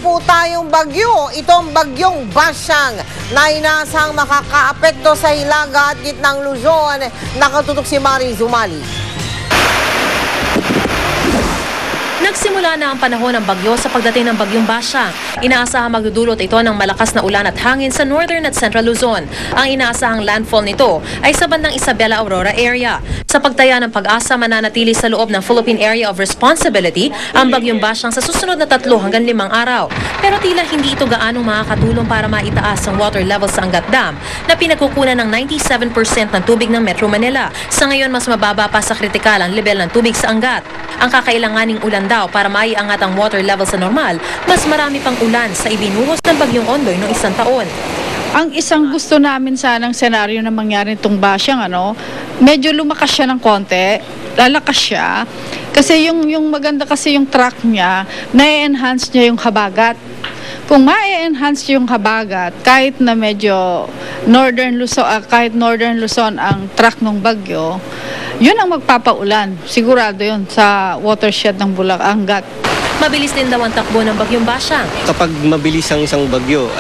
po tayong bagyo. Itong bagyong Basyang na inaasahang makakaapekto sa Hilaga at gitnang Luzon. Nakatutok si Mari Zumali. Nagsimula na ang panahon ng bagyo sa pagdating ng bagyong Basyang. Inaasahang magdudulot ito ng malakas na ulan at hangin sa northern at central Luzon. Ang inaasahang landfall nito ay sa bandang Isabela Aurora area. Sa pagtaya ng Pag-asa, mananatili sa loob ng Philippine Area of Responsibility ang bagyong Basyang sa susunod na 3 hanggang 5 araw. Pero tila hindi ito gaanong makakatulong para maitaas ang water level sa Angat Dam na pinagkukunan ng 97% ng tubig ng Metro Manila. Sa ngayon, mas mababa pa sa kritikal ang level ng tubig sa Angat. Ang kakailanganing ulan daw para maiangat ang water level sa normal, mas marami pang ulan sa ibinuhos ng bagyong Ondoy noong 1 taon. Ang isang gusto namin sanang senaryo na mangyari itong Basyang, medyo lumakas siya ng konti, lalakas siya. Kasi yung maganda kasi yung track niya, na-enhance niya yung habagat. Kung ma-enhance yung habagat, kahit na medyo northern Luzon ang track ng bagyo, yun ang magpapaulan. Sigurado yun sa watershed ng Angat. Mabilis din daw ang takbo ng bagyong Basyang. Kapag mabilis ang isang bagyo,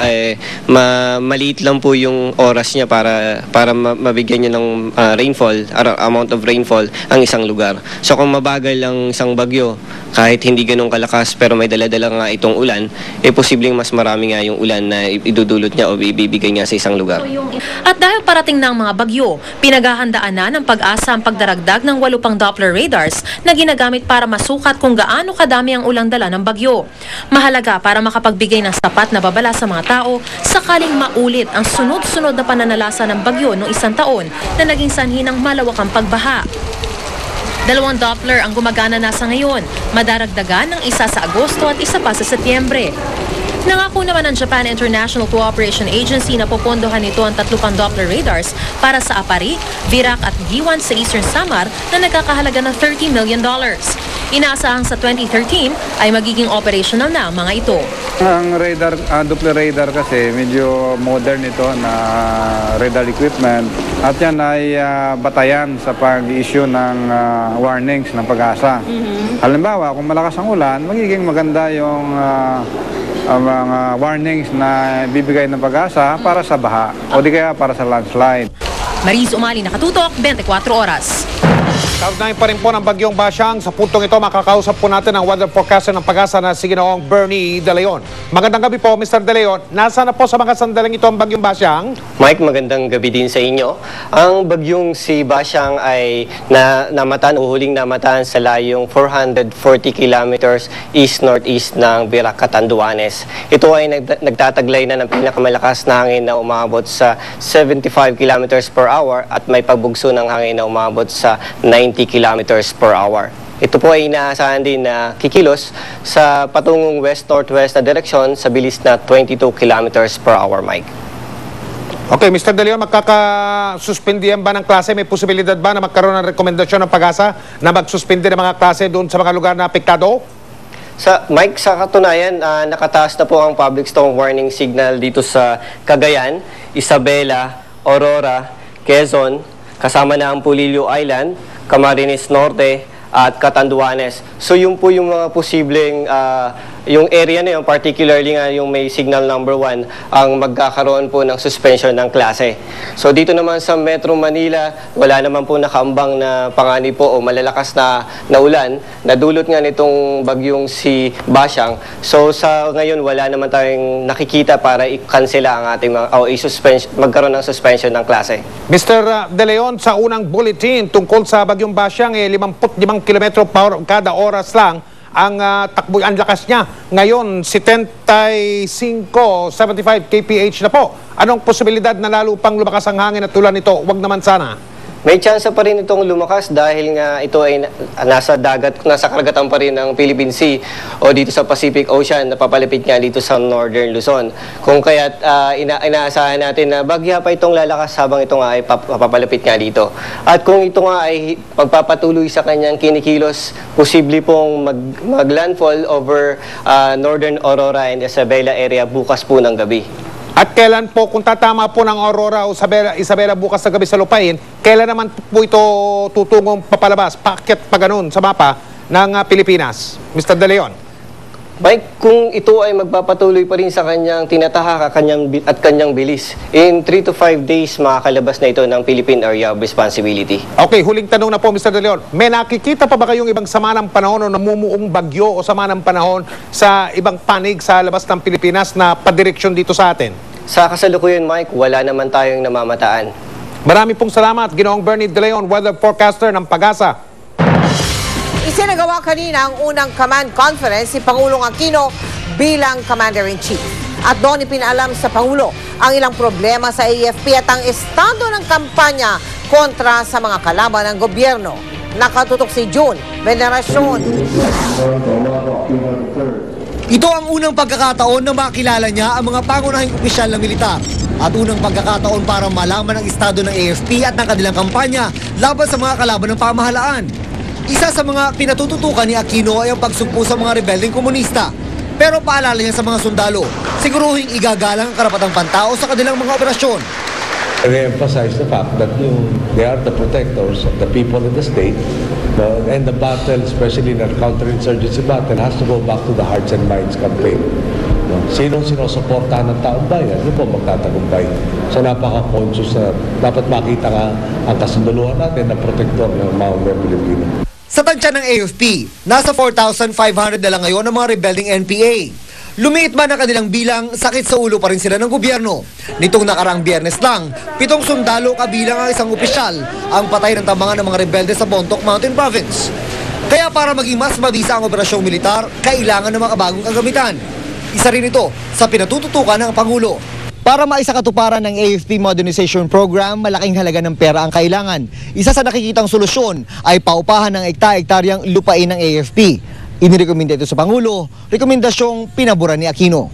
maliit lang po yung oras niya para mabigyan niya ng rainfall, amount of rainfall ang isang lugar. So kung mabagal lang isang bagyo, kahit hindi ganun kalakas pero may dala-dala nga itong ulan, posibleng mas marami nga yung ulan na idudulot niya o ibibigay niya sa isang lugar. At dahil parating na ang mga bagyo, pinaghahandaan na ng Pag-asa ang pagdaragdag ng 8 pang Doppler radars na ginagamit para masukat kung gaano kadami ang ulang dala ng bagyo. Mahalaga para makapagbigay ng sapat na babala sa mga tao sakaling maulit ang sunod-sunod na pananalasa ng bagyo noong 1 taon na naging sanhi ng malawakang pagbaha. 2 Doppler ang gumagana na sa ngayon, madaragdagan ng isa sa Agosto at isa pa sa Setyembre. Nangako naman ng Japan International Cooperation Agency na popondohan nito ang 3 pang Doppler radars para sa Apari, Virac at Giwan sa Eastern Samar na nagkakahalaga ng $30 million. Inaasahang sa 2013 ay magiging operational na ang mga ito. Ang radar, Doppler radar kasi medyo modern ito na radar equipment at yan ay batayan sa pag-issue ng warnings ng Pag-asa. Halimbawa, kung malakas ang ulan, magiging maganda yung mga warnings na bibigay ng Pag-asa para sa baha o di kaya para sa landslide. Mariz Umali, Nakatutok, 24 Oras. Kaugnay pa rin po ng bagyong Basyang. Sa puntong ito, makakausap po natin ang weather forecaster ng Pag-asa na si Ginoong Bernie De Leon. Magandang gabi po, Mr. De Leon. Nasaan na po sa mga sandaling ito ang bagyong Basyang? Mike, magandang gabi din sa inyo. Ang bagyong si Basyang ay huling namataan sa layong 440 kilometers east-northeast ng Virac, Catanduanes. Ito ay nagtataglay na ng pinakamalakas na hangin na umabot sa 75 kilometers per hour at may pagbugso ng hangin na umabot sa 90 kilometers per hour. Ito po ay inaasahan din na kikilos sa patungong west-northwest na direksyon sa bilis na 22 kilometers per hour, Mike. Okay, Mr. De Leon, magkakasuspendihan ba ng klase? May posibilidad ba na magkaroon ng rekomendasyon ng Pag-asa na magsuspindi ng mga klase doon sa mga lugar na apektado? Mike, sa katunayan, nakataas na po ang public storm warning signal dito sa Cagayan, Isabela, Aurora, Quezon, kasama na ang Pulilio Island, Camarines Norte at Catanduanes. So yun po yung mga posibleng, yung area na yun, particularly nga yung may signal number 1, ang magkakaroon po ng suspension ng klase. So dito naman sa Metro Manila, wala naman po nakaambang na panganib po o malalakas na ulan na dulot nga nitong bagyong si Basyang. So sa ngayon, wala naman tayong nakikita para i-cancela ang ating magkaroon ng suspension ng klase. Mr. De Leon, sa unang bulletin tungkol sa bagyong Basyang, 55 km kada oras lang ang takbo, ang lakas niya. Ngayon, 75 kph na po. Anong posibilidad na lalo pang lumakas ang hangin at tulan nito? Huwag naman sana. May tsansa pa rin itong lumakas dahil nga ito ay nasa karagatan pa rin ng Philippine Sea o dito sa Pacific Ocean na papalapit nga dito sa Northern Luzon. Kung kaya't inaasahan natin na bagya pa itong lalakas habang ito nga ay papalapit nga dito. At kung ito nga ay pagpapatuloy sa kanyang kinikilos, posible pong maglandfall over Northern Aurora and Isabela area bukas po ng gabi. At kailan po, kung tatama po ng Aurora o Isabela bukas sa gabi sa lupain, kailan naman po ito tutungong papalabas, paakyat pa ganun sa mapa ng Pilipinas? Mr. De Leon. Mike, kung ito ay magpapatuloy pa rin sa kanyang tinatahaka kanyang bilis, in 3 to 5 days makakalabas na ito ng Philippine Area of Responsibility. Okay, huling tanong na po, Mr. De Leon. May nakikita pa ba kayong ibang sama ng panahon o namumuong bagyo o sama ng panahon sa ibang panig sa labas ng Pilipinas na padireksyon dito sa atin? Sa kasalukuyan, Mike, wala naman tayong namamataan. Marami pong salamat, Ginoong Bernie De Leon, weather forecaster ng Pag-asa. Isinagawa kanina ang unang command conference si Pangulong Aquino bilang Commander-in-Chief. At doon ipinalam sa Pangulo ang ilang problema sa AFP at ang estado ng kampanya kontra sa mga kalaban ng gobyerno. Nakatutok si June Veneracion. Ito ang unang pagkakataon na makilala niya ang mga pangunahing opisyal na militar at unang pagkakataon para malaman ang estado ng AFP at ng kanilang kampanya laban sa mga kalaban ng pamahalaan. Isa sa mga pinatututukan ni Aquino ay ang pagsugpo sa mga rebeldeng komunista. Pero paalala niya sa mga sundalo, siguruhing igagalang ang karapatang pantao sa kanilang mga operasyon. They emphasize the fact that they are the protectors of the people in the state, and the battle, especially the counterinsurgency battle, has to go back to the hearts and minds campaign. Sinong sinusuportahan ng taong bayan, yun po magtatagumpay. So napaka-conscious na dapat makita nga ang kasunduluhan natin na protector ng mga Pilipino. Sa tansya ng AFP, nasa 4,500 na lang ngayon ang mga rebelding NPA. Lumiit man ang kanilang bilang, sakit sa ulo pa rin sila ng gobyerno. Nitong nakaraang Biyernes lang, 7 sundalo kabilang ang isang opisyal ang patay ng tamangan ng mga rebelde sa Bontoc Mountain Province. Kaya para maging mas mabisa ang operasyong militar, kailangan ng mga bagong kagamitan. Isa rin ito sa pinatututukan ng Pangulo. Para maisakatuparan ng AFP Modernization Program, malaking halaga ng pera ang kailangan. Isa sa nakikitang solusyon ay paupahan ng ekta-ektaryang lupain ng AFP. Inirekomenda ito sa Pangulo, rekomendasyong pinabura ni Aquino.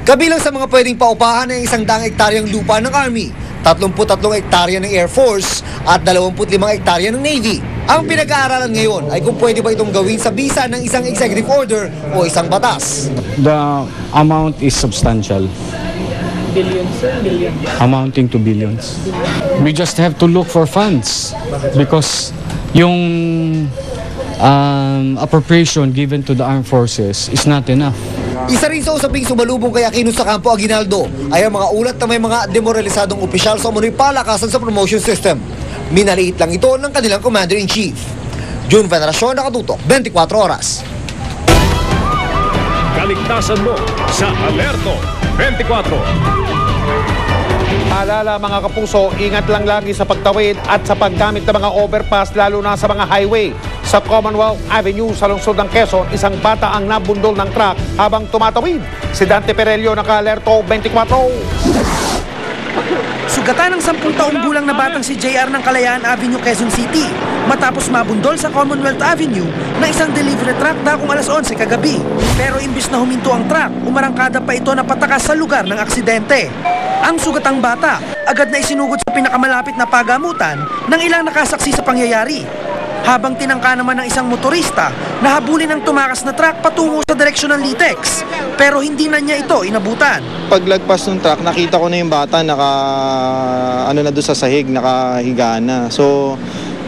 Kabilang sa mga pwedeng paupahan ay 100 ektaryang lupa ng Army, 33 hektarya ng Air Force at 25 hektarya ng Navy. Ang pinag-aaralan ngayon ay kung pwede ba itong gawin sa bisa ng isang executive order o isang batas. The amount is substantial. Billions, amounting to billions. We just have to look for funds because yung appropriation given to the armed forces is not enough. Isa rin sa usaping sumalubong kay Aquino sa Campo Aguinaldo ay ang mga ulat na may mga demoralisadong opisyal sa umunoy palakasan sa promotion system. Minaliit lang ito ng kanilang Commander-in-Chief. June Veneracion, nakatutok, 24 oras. Kaligtasan mo sa Alerto 24. Paalala mga kapuso, ingat lang lagi sa pagtawid at sa paggamit ng mga overpass lalo na sa mga highway. Sa Commonwealth Avenue sa lungsod ng Quezon, isang bata ang nabundol ng truck habang tumatawid. Si Dante Perelio, naka-Alerto 24. Sugatan ng 10 taong gulang na batang si JR ng Kalayaan Avenue, Quezon City matapos mabundol sa Commonwealth Avenue na isang delivery truck dakong alas 11 kagabi. Pero imbis na huminto ang truck, umarangkada pa ito na patakas sa lugar ng aksidente. Ang sugatang bata agad na isinugod sa pinakamalapit na pagamutan ng ilang nakasaksi sa pangyayari. Habang tinangka naman ng isang motorista na habulin ang tumakas na truck patungo sa direksyon ng Litex. Pero hindi na niya ito inabutan. Paglagpas ng truck, nakita ko na yung bata na doon sa sahig, nakahiga na. So,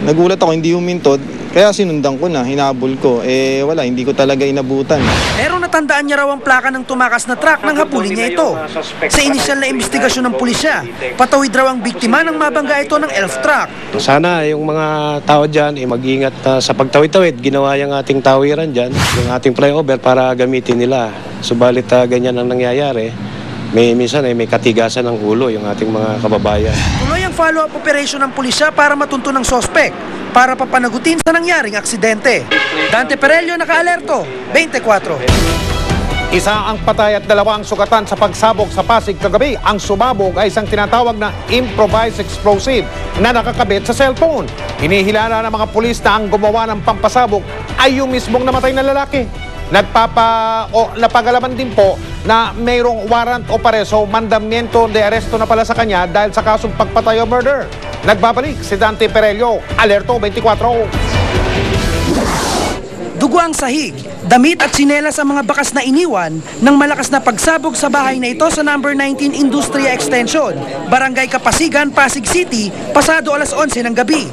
nagulat ako, hindi humintod. Kaya sinundan ko na, hinabol ko. Wala, hindi ko talaga inabutan. Pero natandaan niya raw ang plaka ng tumakas na truck nang habulin niya ito. Sa inisyal na investigasyon ng pulisya, patawid raw ang biktima nang mabangga ito ng elf truck. Sana yung mga tao dyan mag-ingat sa pagtawid-tawid. Ginawa yung ating tawiran dyan, yung ating flyover para gamitin nila. Subalit ganyan ang nangyayari. Minsan may katigasan ng ulo yung ating mga kababayan. Tuloy ang follow-up operation ng pulisya para matunto ng sospek para papanagutin sa nangyaring aksidente. Dante Perelio, naka-Alerto 24. Isa ang patay at 2 ang sugatan sa pagsabog sa Pasig kagabi. Ang sumabog ay isang tinatawag na improvised explosive na nakakabit sa cellphone. Hinihilala ng mga pulis na ang gumawa ng pampasabog ay yung mismong namatay na lalaki. Napagalaman din po na mayroong warrant o pareso, mandamiento de aresto na pala sa kanya dahil sa kasong pagpatay o murder. Nagbabalik si Dante Perelio, Alerto 24. Dugo ang sahig, damit at tsinelas ang mga bakas na iniwan ng malakas na pagsabog sa bahay na ito sa number 19 Industria Extension, Barangay Kapasigan, Pasig City, pasado alas 11 ng gabi.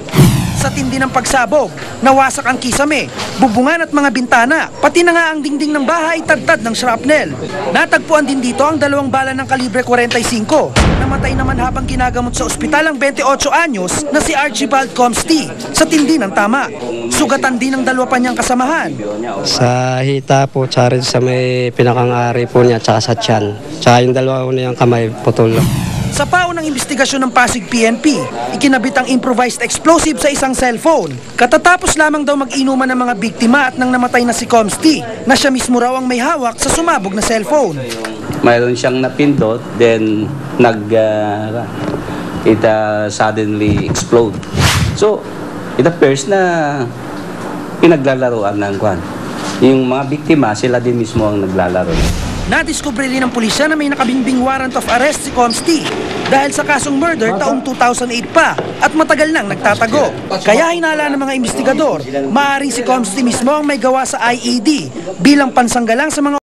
Sa tindi ng pagsabog, nawasak ang kisame, bubungan at mga bintana, pati na nga ang dingding ng bahay tadtad ng shrapnel. Natagpuan din dito ang 2 bala ng kalibre 45. Namatay naman habang ginagamot sa ospital ang 28 anyos na si Archibald Comsti sa tindi ng tama. Sugatan din ang 2 pa niyang kasamahan. Sa hita po, tsaka rin sa may pinakang-ari po niya, tsaka sa tiyan. Tsaka yung 2 niyang kamay putol. Sa paon ng investigasyon ng Pasig PNP, ikinabit ang improvised explosive sa isang cellphone. Katatapos lamang daw mag-inuman ng mga biktima at nang namatay na si Comsti, na siya mismo raw ang may hawak sa sumabog na cellphone. Mayroon siyang napindot, then it suddenly explode. So, it appears na pinaglalaroan ng kwan. Yung mga biktima, sila din mismo ang naglalaro. Nadiskubre rin ng pulisya na may nakabinbing warrant of arrest si Comsti dahil sa kasong murder taong 2008 pa at matagal nang nagtatago. Kaya hinala ng mga investigador, maaaring si Comsti mismo ang may gawa sa IED bilang pansanggalang sa mga